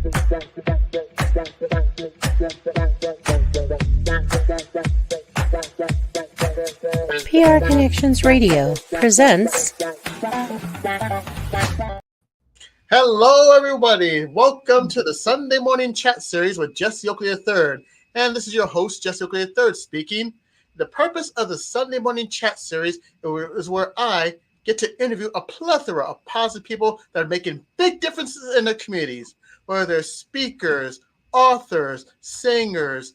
PR Connections Radio presents. Hello, everybody. Welcome to the Sunday morning chat series with Jesse Oakley III. And this is your host, Jesse Oakley III, speaking. The purpose of the Sunday morning chat series is where I get to interview a plethora of positive people that are making big differences in their communities, whether they're speakers, authors, singers,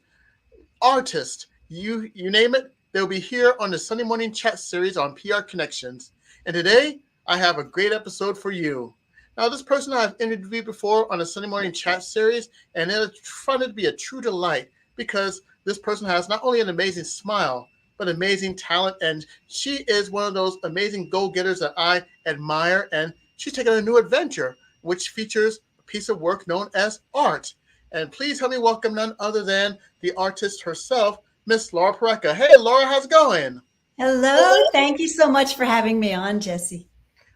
artists, you name it. They'll be here on the Sunday morning chat series on PR Connections. And today, I have a great episode for you. Now, this person I've interviewed before on the Sunday morning chat series, and it found it to be a true delight because this person has not only an amazing smile, but amazing talent, and she is one of those amazing go-getters that I admire, and she's taken a new adventure, which features a piece of work known as art. And please help me welcome none other than the artist herself, Miss Laura Porreca. Hey, Laura, how's it going? Hello. Thank you so much for having me on, Jesse.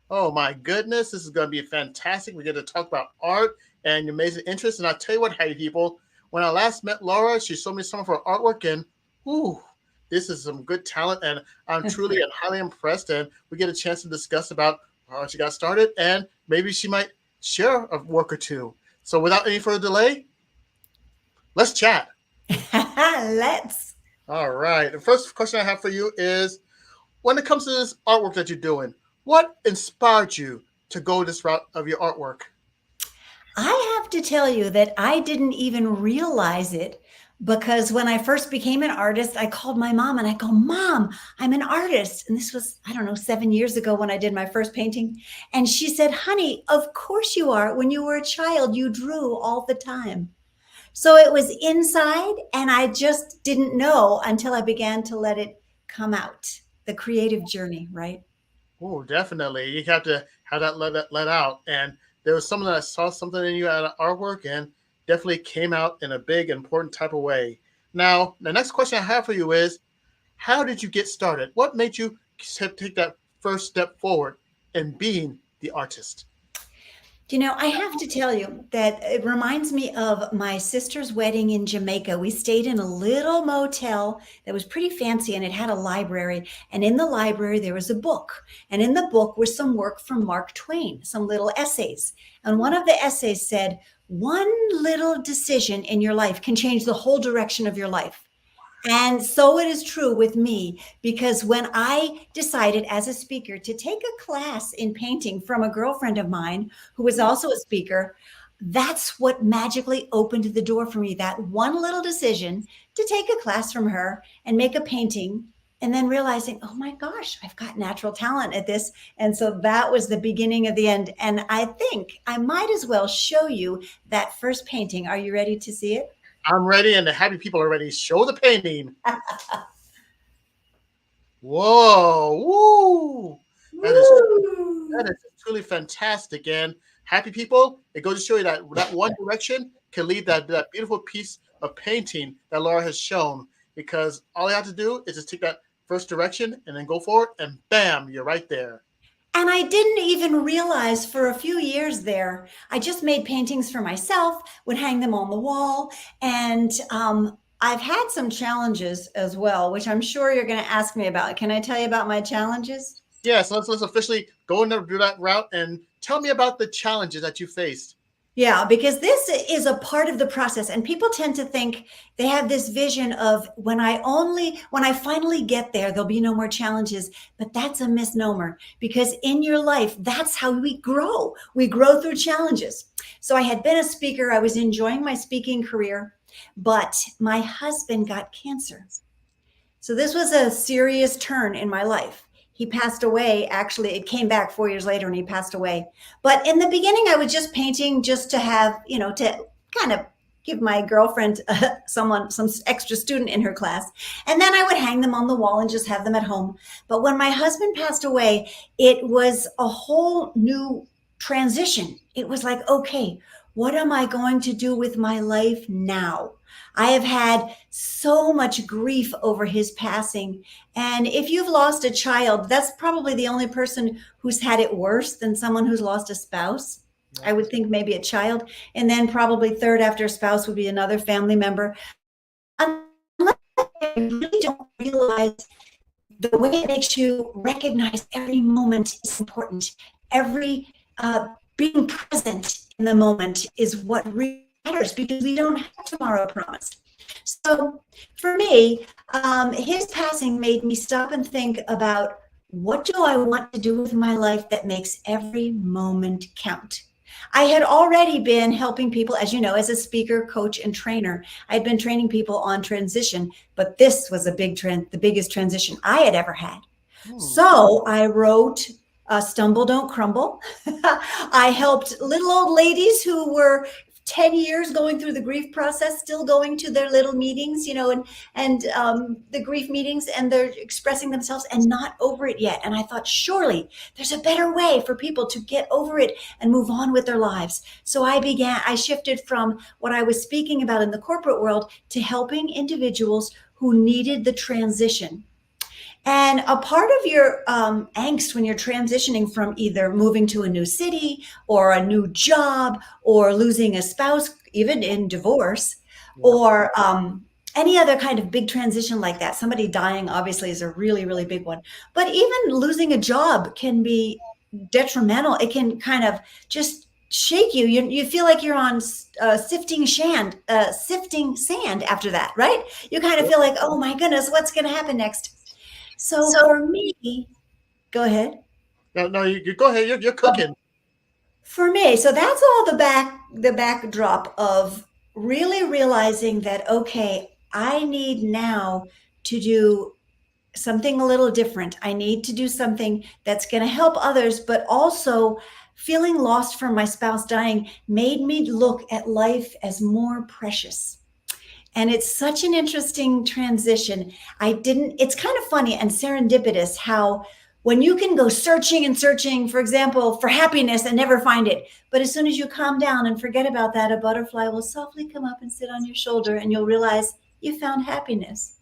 Oh, my goodness. This is going to be fantastic. We're going to talk about art and your amazing interests. And I'll tell you what, hey, people, when I last met Laura, she showed me some of her artwork, and ooh, this is some good talent. And I'm truly and highly impressed. And we get a chance to discuss about how she got started, and maybe she might share a work or two. So without any further delay, let's chat. Let's. All right. The first question I have for you is, when it comes to this artwork that you're doing, what inspired you to go this route of your artwork? I have to tell you that I didn't even realize it because when I first became an artist, I called my mom and I go, Mom, I'm an artist. And this was, 7 years ago when I did my first painting. And she said, honey, of course you are. When you were a child, you drew all the time. So it was inside, and I just didn't know until I began to let it come out. The creative journey, right? Oh, definitely. You have to have that let out. And there was someone that saw something in you out of artwork and definitely came out in a big, important type of way. Now, the next question I have for you is, how did you get started? What made you take that first step forward in being the artist? I have to tell you that it reminds me of my sister's wedding in Jamaica. We stayed in a little motel that was pretty fancy, and it had a library. And in the library, there was a book. And in the book was some work from Mark Twain, some little essays. And one of the essays said, one little decision in your life can change the whole direction of your life. And so it is true with me, because when I decided as a speaker to take a class in painting from a girlfriend of mine who was also a speaker, that's what magically opened the door for me. That one little decision to take a class from her and make a painting, and then realizing, oh my gosh, I've got natural talent at this. And so that was the beginning of the end. And I think I might as well show you that first painting. Are you ready to see it? I'm ready, and the happy people are ready. Show the painting. Whoa. Woo. That is truly fantastic. And happy people, it goes to show you that one direction can lead that beautiful piece of painting that Laura has shown, because all you have to do is just take that first direction and then go forward, and bam, you're right there. And I didn't even realize for a few years there, I just made paintings for myself, would hang them on the wall. And I've had some challenges as well, which I'm sure you're going to ask me about. Can I tell you about my challenges? Yes, let's officially go into that route and tell me about the challenges that you faced. Yeah, because this is a part of the process, and people tend to think they have this vision of when I finally get there, there'll be no more challenges. But that's a misnomer, because in your life, that's how we grow. We grow through challenges. So I had been a speaker. I was enjoying my speaking career, but my husband got cancer. So this was a serious turn in my life. He passed away. Actually, it came back 4 years later and he passed away. But in the beginning, I was just painting just to have, to kind of give my girlfriend some extra student in her class. And then I would hang them on the wall and just have them at home. But when my husband passed away, it was a whole new transition. It was like, okay, what am I going to do with my life now? I have had so much grief over his passing. And if you've lost a child, that's probably the only person who's had it worse than someone who's lost a spouse. I would think maybe a child, and then probably third after a spouse would be another family member. Unless you really don't realize the way it makes you recognize every moment is important. Every being present in the moment is what really matters, because we don't have tomorrow promised. So for me, his passing made me stop and think about, what do I want to do with my life that makes every moment count? I had already been helping people, as you know, as a speaker, coach, and trainer. I'd been training people on transition, but this was the biggest transition I had ever had. So I wrote Stumble, Don't Crumble. I helped little old ladies who were 10 years going through the grief process, still going to their little meetings, and the grief meetings, and they're expressing themselves and not over it yet. And I thought, surely there's a better way for people to get over it and move on with their lives. So I shifted from what I was speaking about in the corporate world to helping individuals who needed the transition. And a part of your angst when you're transitioning from either moving to a new city or a new job or losing a spouse, even in divorce, or any other kind of big transition like that. Somebody dying obviously is a really, really big one. But even losing a job can be detrimental. It can kind of just shake you. You feel like you're on sifting sand after that, right? You kind of feel like, oh my goodness, what's going to happen next? So for me, go ahead. No, you go ahead. You're cooking. For me, so that's all the backdrop of really realizing that, okay, I need now to do something a little different. I need to do something that's going to help others, but also feeling lost from my spouse dying made me look at life as more precious. And it's such an interesting transition. It's kind of funny and serendipitous how when you can go searching and searching, for example, for happiness and never find it, but as soon as you calm down and forget about that, a butterfly will softly come up and sit on your shoulder and you'll realize you found happiness.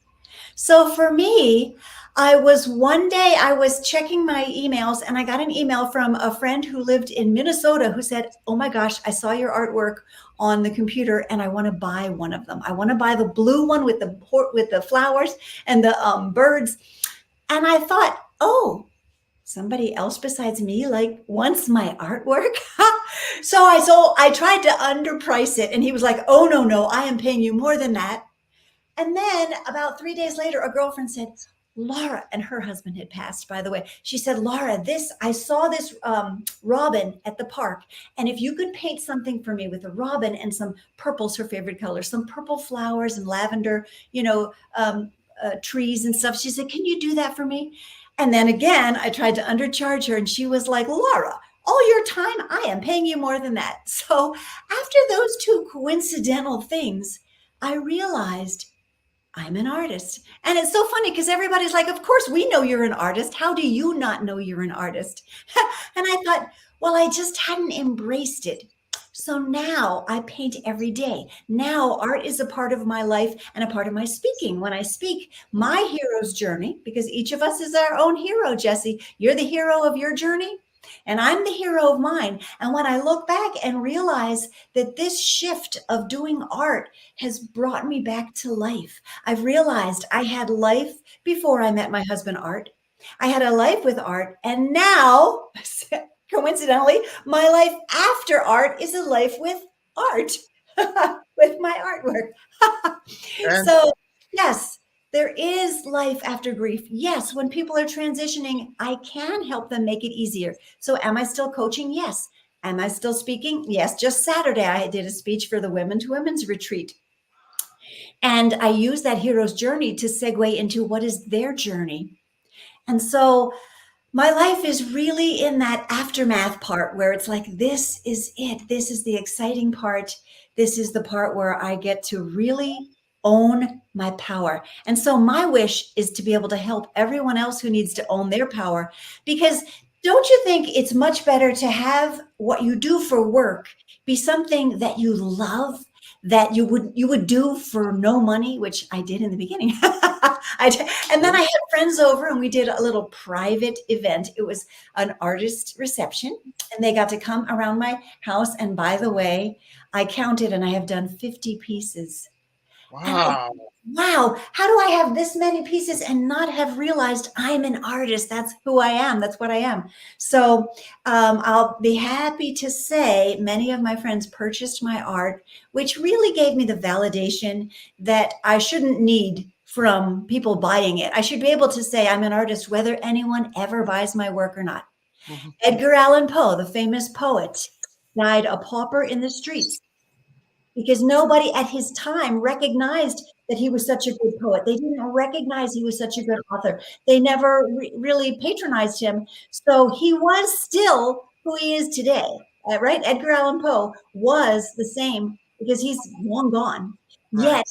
So for me, one day I was checking my emails and I got an email from a friend who lived in Minnesota who said, oh my gosh, I saw your artwork on the computer and I want to buy one of them. I want to buy the blue one with the flowers and the birds. And I thought, oh, somebody else besides me wants my artwork. So I tried to underprice it and he was like, oh no, I am paying you more than that. And then about 3 days later, a girlfriend said, Laura, and her husband had passed, by the way. She said, Laura, I saw this robin at the park. And if you could paint something for me with a robin and some purple's her favorite color, some purple flowers and lavender, trees and stuff. She said, can you do that for me? And then again, I tried to undercharge her and she was like, Laura, all your time, I am paying you more than that. So after those two coincidental things, I realized I'm an artist. And it's so funny because everybody's like, of course, we know you're an artist. How do you not know you're an artist? And I thought, well, I just hadn't embraced it. So now I paint every day. Now art is a part of my life and a part of my speaking. When I speak my hero's journey, because each of us is our own hero, Jesse, you're the hero of your journey. And I'm the hero of mine. And when I look back and realize that this shift of doing art has brought me back to life, I've realized I had life before I met my husband, Art. I had a life with art. And now, coincidentally, my life after art is a life with art, with my artwork. So, yes. There is life after grief. Yes, when people are transitioning, I can help them make it easier. So am I still coaching? Yes. Am I still speaking? Yes. Just Saturday, I did a speech for the Women to Women's Retreat. And I use that hero's journey to segue into what is their journey. And so my life is really in that aftermath part where it's like, this is it. This is the exciting part. This is the part where I get to really own my power. And so my wish is to be able to help everyone else who needs to own their power, because don't you think it's much better to have what you do for work be something that you love, that you would do for no money, which I did in the beginning. And then I had friends over and we did a little private event. It was an artist reception and they got to come around my house. And by the way, I counted and I have done 50 pieces. And Wow. wow, how do I have this many pieces and not have realized I'm an artist? That's who I am. That's what I am. So I'll be happy to say many of my friends purchased my art, which really gave me the validation that I shouldn't need from people buying it. I should be able to say I'm an artist, whether anyone ever buys my work or not. Mhm. Edgar Allan Poe, the famous poet, died a pauper in the streets because nobody at his time recognized that he was such a good poet. They didn't recognize he was such a good author. They never really patronized him. So he was still who he is today, right? Edgar Allan Poe was the same because he's long gone. Right. Yet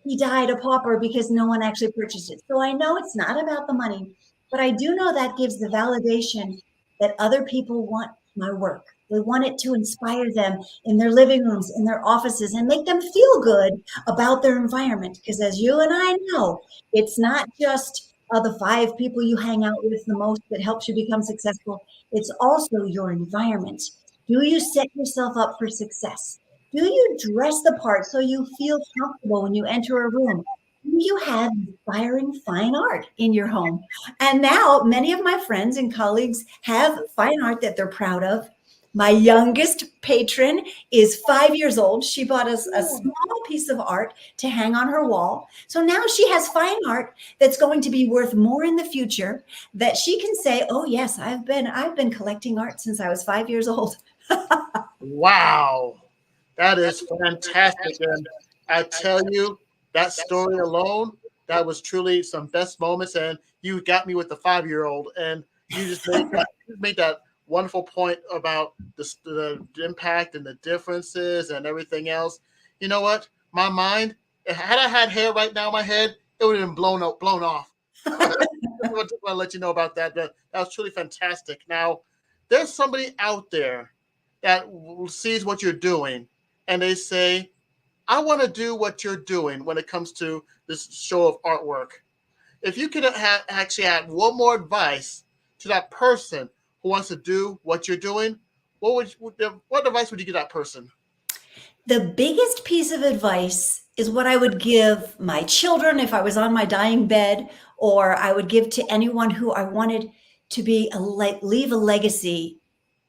he died a pauper because no one actually purchased it. So I know it's not about the money, but I do know that gives the validation that other people want my work. They want it to inspire them in their living rooms, in their offices, and make them feel good about their environment. Because as you and I know, it's not just the 5 people you hang out with the most that helps you become successful. It's also your environment. Do you set yourself up for success? Do you dress the part so you feel comfortable when you enter a room? Do you have inspiring fine art in your home? And now many of my friends and colleagues have fine art that they're proud of. My youngest patron is 5 years old. She bought us a small piece of art to hang on her wall. So now she has fine art that's going to be worth more in the future that she can say, "Oh yes, I've been collecting art since I was 5 years old." Wow. That is fantastic. And I tell you, that story alone, that was truly some best moments. And you got me with the 5-year-old. And you just made that wonderful point about the impact and the differences and everything else. You know what? My mind, had I had hair right now in my head, it would have been blown off. I just want to let you know about that. That was truly fantastic. Now, there's somebody out there that sees what you're doing and they say, I want to do what you're doing when it comes to this show of artwork. If you could actually add one more advice to that person who wants to do what you're doing, what advice would you give that person? The biggest piece of advice is what I would give my children if I was on my dying bed, or I would give to anyone who I wanted to be leave a legacy.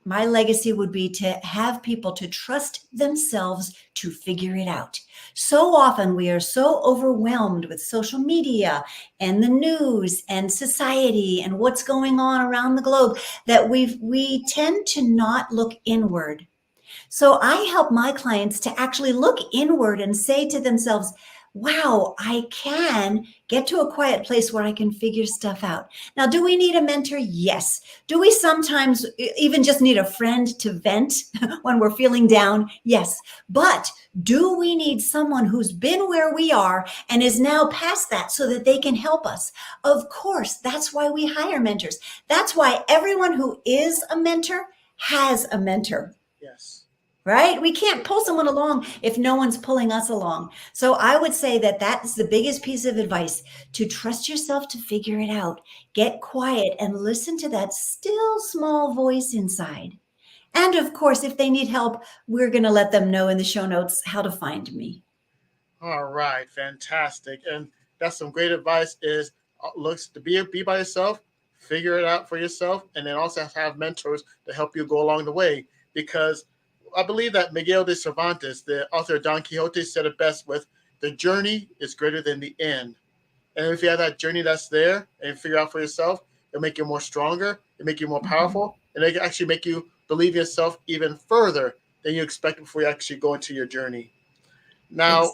My legacy would be to have people to trust themselves to figure it out. So often we are so overwhelmed with social media and the news and society and what's going on around the globe that we tend to not look inward. So I help my clients to actually look inward and say to themselves, wow, I can get to a quiet place where I can figure stuff out. Now, do we need a mentor? Yes. Do we sometimes even just need a friend to vent when we're feeling down? Yes. But do we need someone who's been where we are and is now past that so that they can help us? Of course, that's why we hire mentors. That's why everyone who is a mentor has a mentor. Yes. Right? We can't pull someone along if no one's pulling us along. So I would say that that's the biggest piece of advice, to trust yourself to figure it out. Get quiet and listen to that still small voice inside. And of course, if they need help, we're going to let them know in the show notes how to find me. All right, fantastic. And that's some great advice is looks to be by yourself, figure it out for yourself, and then also have mentors to help you go along the way. Because I believe that Miguel de Cervantes, the author of Don Quixote, said it best with, the journey is greater than the end. And if you have that journey that's there and figure out for yourself, it'll make you more stronger, it'll make you more powerful, and it can actually make you believe yourself even further than you expected before you actually go into your journey. Now,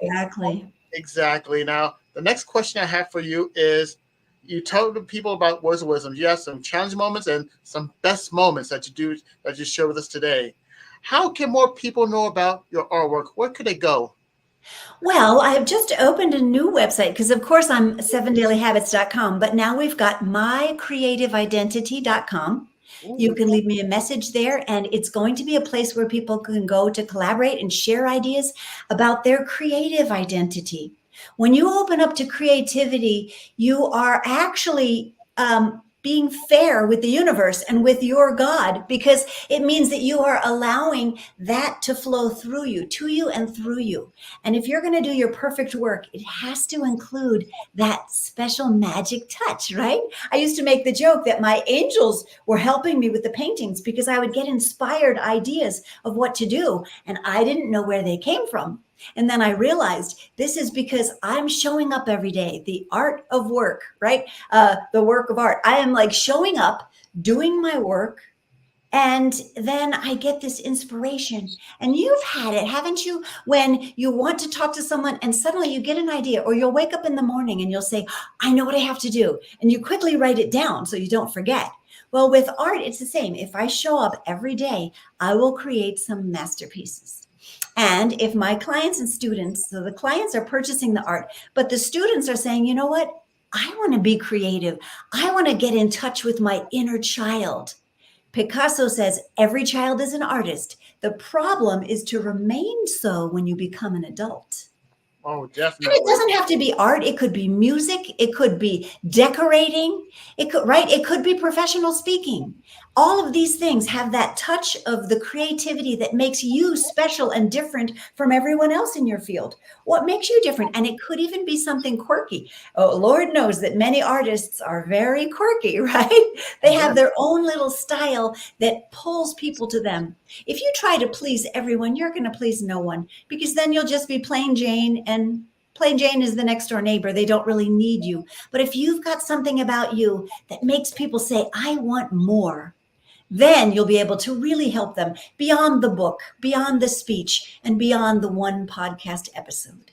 exactly. Now, the next question I have for you is, you tell the people about words of wisdom. You have some challenging moments and some best moments that you share with us today. How can more people know about your artwork? Where could they go? Well, I have just opened a new website because, of course, I'm 7dailyhabits.com, but now we've got mycreativeidentity.com. You Ooh. can leave me a message there, and it's going to be a place where people can go to collaborate and share ideas about their creative identity. When you open up to creativity, you are actually being fair with the universe and with your God, because it means that you are allowing that to flow through you, to you, and through you. And if you're going to do your perfect work, it has to include that special magic touch, right? I used to make the joke that my angels were helping me with the paintings because I would get inspired ideas of what to do, and I didn't know where they came from. And then I realized this is because I'm showing up every day, the art of work, right? The work of art. I am like showing up, doing my work, and then I get this inspiration. And you've had it, haven't you? When you want to talk to someone and suddenly you get an idea, or you'll wake up in the morning and you'll say, I know what I have to do. And you quickly write it down so you don't forget. Well, with art, it's the same. If I show up every day, I will create some masterpieces. And if my clients and students, so the clients are purchasing the art, but the students are saying, you know what? I want to be creative. I want to get in touch with my inner child. Picasso says every child is an artist. The problem is to remain so when you become an adult. Oh, And it definitely. doesn't have to be art. It could be music. It could be decorating. It could, right? It could be professional speaking. All of these things have that touch of the creativity that makes you special and different from everyone else in your field. What makes you different? And it could even be something quirky. Oh, Lord knows that many artists are very quirky, right? They have Yes. their own little style that pulls people to them. If you try to please everyone, you're going to please no one, because then you'll just be plain Jane, and plain Jane is the next door neighbor. They don't really need you. But if you've got something about you that makes people say, I want more, then you'll be able to really help them beyond the book, beyond the speech, and beyond the one podcast episode.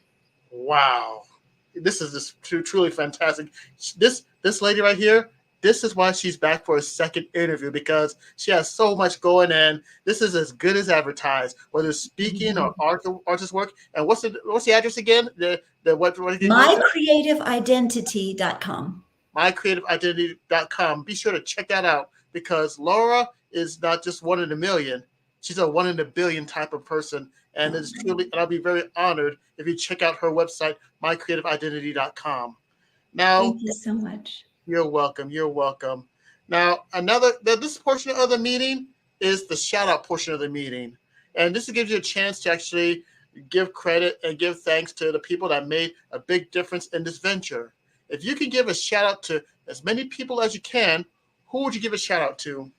Wow. This is just truly fantastic. This lady right here, this is why she's back for a second interview, because she has so much going in. This is as good as advertised, whether it's speaking or artist work. And what's the address again? The what again? MyCreativeIdentity.com. mycreativeidentity.com. Be sure to check that out, because Laura is not just one in a million. She's a one in a billion type of person. And it's truly, and I'll be very honored if you check out her website, mycreativeidentity.com. Now, Thank you so much. you're welcome. You're welcome. Now, this portion of the meeting is the shout out portion of the meeting. And this gives you a chance to actually give credit and give thanks to the people that made a big difference in this venture. If you can give a shout out to as many people as you can, who would you give a shout out to?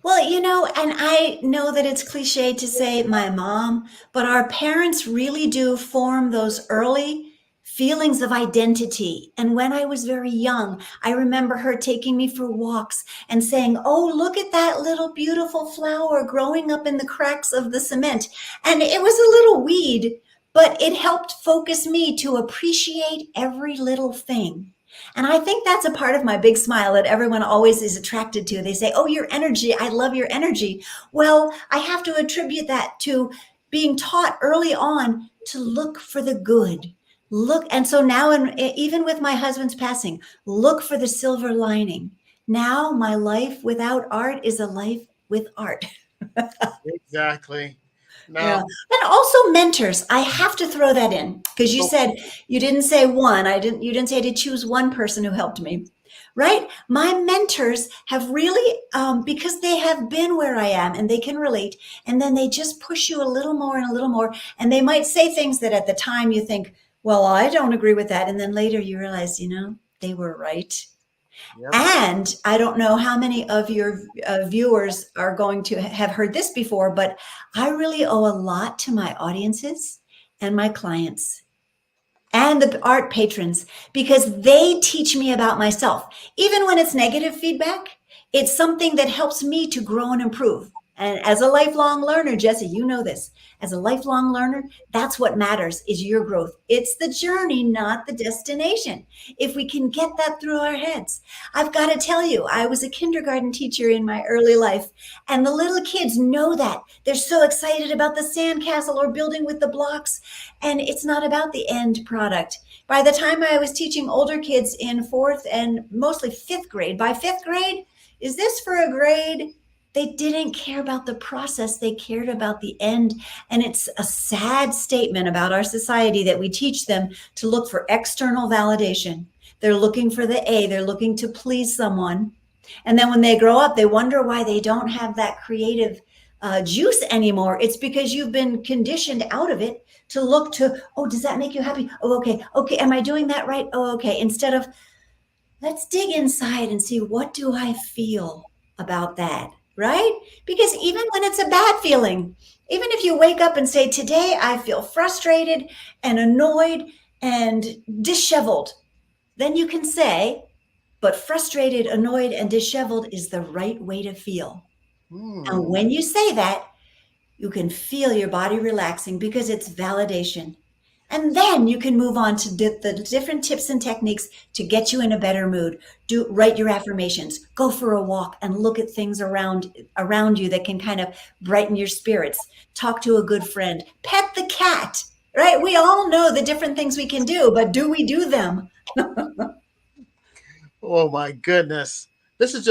Well, and I know that it's cliche to say my mom, but our parents really do form those early feelings of identity. And when I was very young, I remember her taking me for walks and saying, oh, look at that little beautiful flower growing up in the cracks of the cement. And it was a little weed, but it helped focus me to appreciate every little thing. And I think that's a part of my big smile that everyone always is attracted to. They say, oh, your energy, I love your energy. Well, I have to attribute that to being taught early on to look for the good. And so now, even with my husband's passing, look for the silver lining. Now my life without art is a life with art. Exactly. Yeah. Now, And also mentors. I have to throw that in, because you so said you didn't say one. You didn't say to choose one person who helped me. Right? My mentors have really, because they have been where I am and they can relate, and then they just push you a little more and a little more. And they might say things that at the time you think, well, I don't agree with that. And then later you realize, they were right. yep. And I don't know how many of your viewers are going to have heard this before, but I really owe a lot to my audiences and my clients and the art patrons, because they teach me about myself. Even when it's negative feedback, it's something that helps me to grow and improve. And as a lifelong learner, Jesse, you know this. As a lifelong learner, that's what matters, is your growth. It's the journey, not the destination. If we can get that through our heads. I've got to tell you, I was a kindergarten teacher in my early life, and the little kids know that. They're so excited about the sandcastle or building with the blocks, and it's not about the end product. By the time I was teaching older kids in fourth and mostly fifth grade, by fifth grade, Is this for a grade? They didn't care about the process. They cared about the end. And it's a sad statement about our society that we teach them to look for external validation. They're looking for the A. They're looking to please someone. And then when they grow up, they wonder why they don't have that creative juice anymore. It's because you've been conditioned out of it to look to, oh, does that make you happy? Oh, okay. Okay. Am I doing that right? Oh, okay. Instead of, let's dig inside and see, what do I feel about that? Right? Because even when it's a bad feeling, even if you wake up and say, today I feel frustrated and annoyed and disheveled, then you can say, but frustrated, annoyed, and disheveled is the right way to feel. And when you say that, you can feel your body relaxing because it's validation. And then you can move on to the different tips and techniques to get you in a better mood. Write your affirmations, go for a walk and look at things around you that can kind of brighten your spirits. Talk to a good friend, pet the cat, right? We all know the different things we can do, but do we do them? Oh my goodness. This is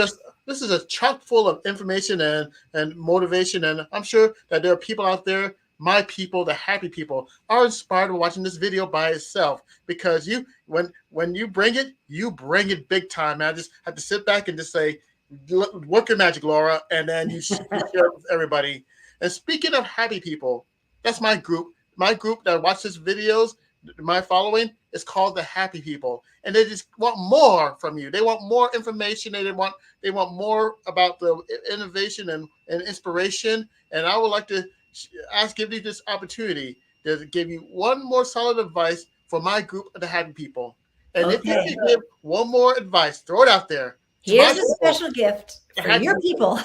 a chock full of information and motivation. And I'm sure that there are people out there, my people, the happy people, are inspired by watching this video by itself, because when you bring it big time. And I just have to sit back and just say, work your magic, Laura, and then you share it with everybody. And speaking of happy people, that's my group. My group that watches videos, my following, is called the Happy People, and they just want more from you. They want more information. They want more about the innovation and inspiration. And I would like to give you this opportunity to give you one more solid advice for my group of the Happy People. And if you can give one more advice, throw it out there. Here's a special gift for your people,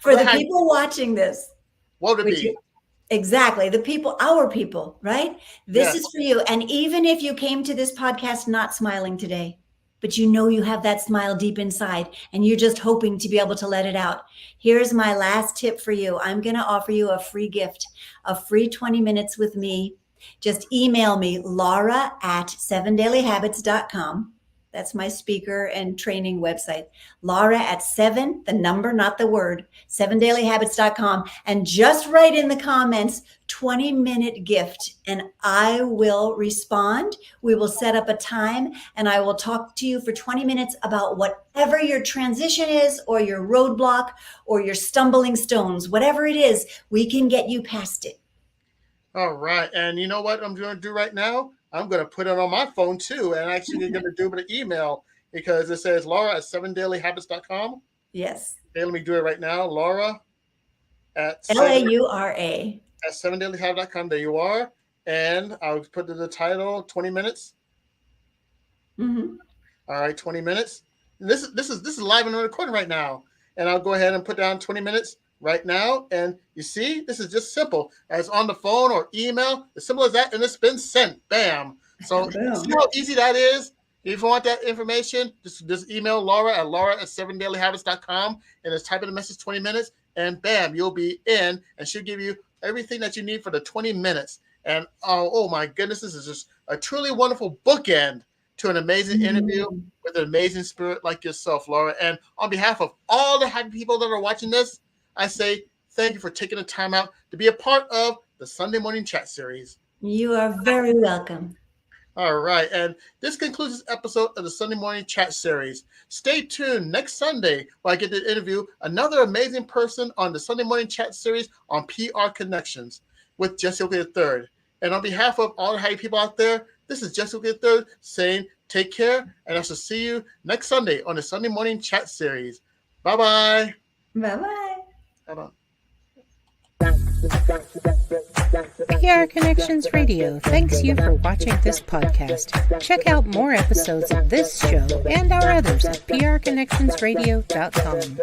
for the people watching this. What would it be? Exactly. The people, our people, right? This is for you. And even if you came to this podcast not smiling today, but you know you have that smile deep inside and you're just hoping to be able to let it out, here's my last tip for you. I'm going to offer you a free gift, a free 20 minutes with me. Just email me, laura@7dailyhabits.com. That's my speaker and training website. Laura at 7, the number, not the word, 7dailyhabits.com. And just write in the comments, 20-minute gift, and I will respond. We will set up a time and I will talk to you for 20 minutes about whatever your transition is, or your roadblock, or your stumbling stones, whatever it is, we can get you past it. All right. And you know what I'm going to do right now? I'm going to put it on my phone too. And actually going to do it an email, because it says Laura at 7dailyhabits.com. Yes. Okay, let me do it right now. Laura at LAURA at 7dailyhabits.com. There you are. And I'll put the title 20 minutes. Mm-hmm. All right, 20 minutes. And this is live and recording right now. And I'll go ahead and put down 20 minutes right now. And you see, this is just simple. As on the phone or email, as simple as that, and it's been sent. Bam. So see how easy that is? If you want that information, just email Laura at 7dailyhabits.com and just type in the message 20 minutes, and bam, you'll be in, and she'll give you everything that you need for the 20 minutes. And oh my goodness, this is just a truly wonderful bookend to an amazing interview with an amazing spirit like yourself, Laura. And on behalf of all the happy people that are watching this, I say thank you for taking the time out to be a part of the Sunday Morning Chat Series. You are very welcome. All right. And this concludes this episode of the Sunday Morning Chat Series. Stay tuned next Sunday where I get to interview another amazing person on the Sunday Morning Chat Series on PR Connections with Jesse Oakley III. And on behalf of all the happy people out there, this is Jesse Oakley III saying take care, and I shall see you next Sunday on the Sunday Morning Chat Series. Bye-bye. Bye-bye. PR Connections Radio thanks you for watching this podcast. Check out more episodes of this show and our others at prconnectionsradio.com.